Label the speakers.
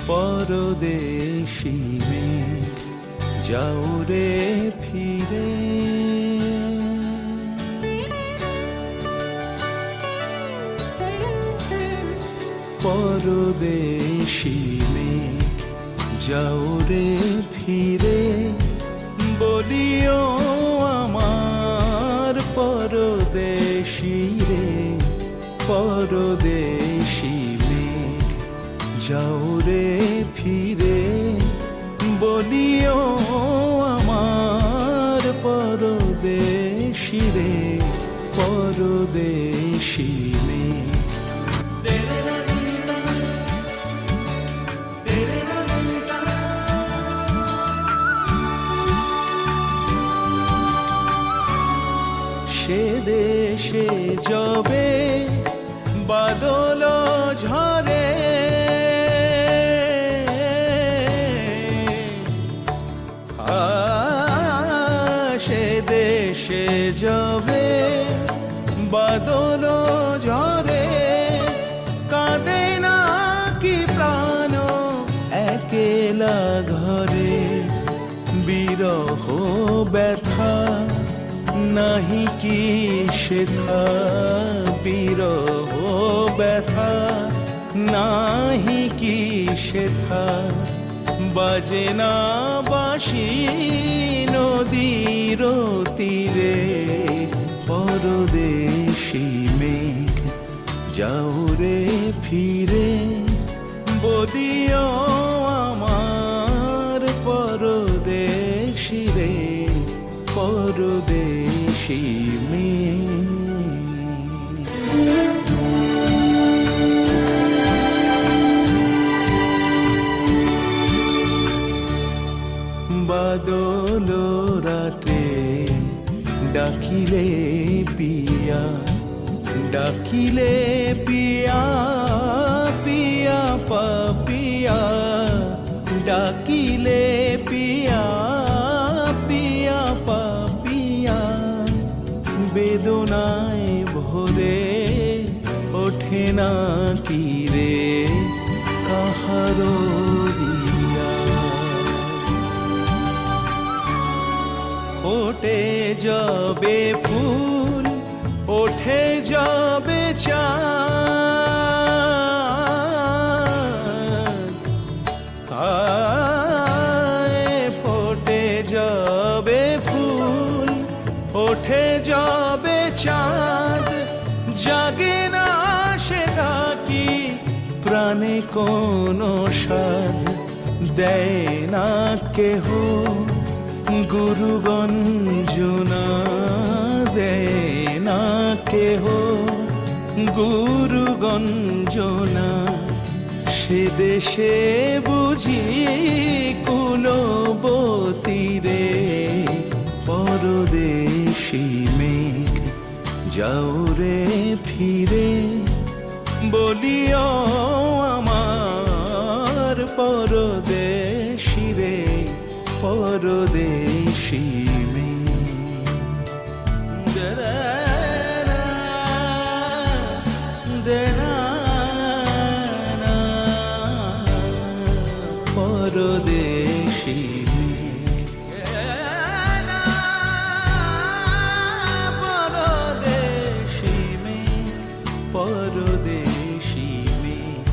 Speaker 1: পরদেশী মেঘ যাও রে ফিরে, পরদেশী মেঘ যাও রে ফিরে, বলিও আমার পরদেশী রে, পরদেশী মেঘ যাও রে ফিরে, বলিও আমার পরদেশী রে, পরদেশী মেঘ। সে দেশে যবে বাদল ঝরে, সে দেশে যবে বাদল ঝরে, কাঁদে না কি প্রাণ একেলা ঘরে, বিরহ ব্যথা নাহি কি সেথা, বিরহ ব্যথা নাহি কি সেথা, বাজে না বাঁশি নদীর তীরে, পরদেশী মেঘ যাও রে ফিরে, বলিও আমার পরদেশী রে, পরদেশী মেঘ। বাদল রাতে ডাকিলে পিয়া, ডাকিলে পিয়া, পিয়া পাপিয়া, ডাকিলে পিয়া, পিয়া পাপিয়া, বেদনায় ভরে ওঠে না কি রে কাহারো দিয়া, ওঠে যাবে ফুল, ওঠে যাবে চাঁদ, ফোটে যাবে ফুল, ওঠে যাবে চাঁদ, জাগে না সে থাকি প্রাণে কোনো স্বাদ, দেয় না কেহ গুরু গঞ্জনা, দেয় না কেহ গুরু গঞ্জনা, সে দেশে বুঝি কুলবতী রে, পরদেশী মেঘ যাও রে ফিরে, বলিও আমার পরদেশী রে, পরদেশী মেঘ। পরদেশী মেঘ, পরদেশী মেঘ, পরদেশী মেঘ।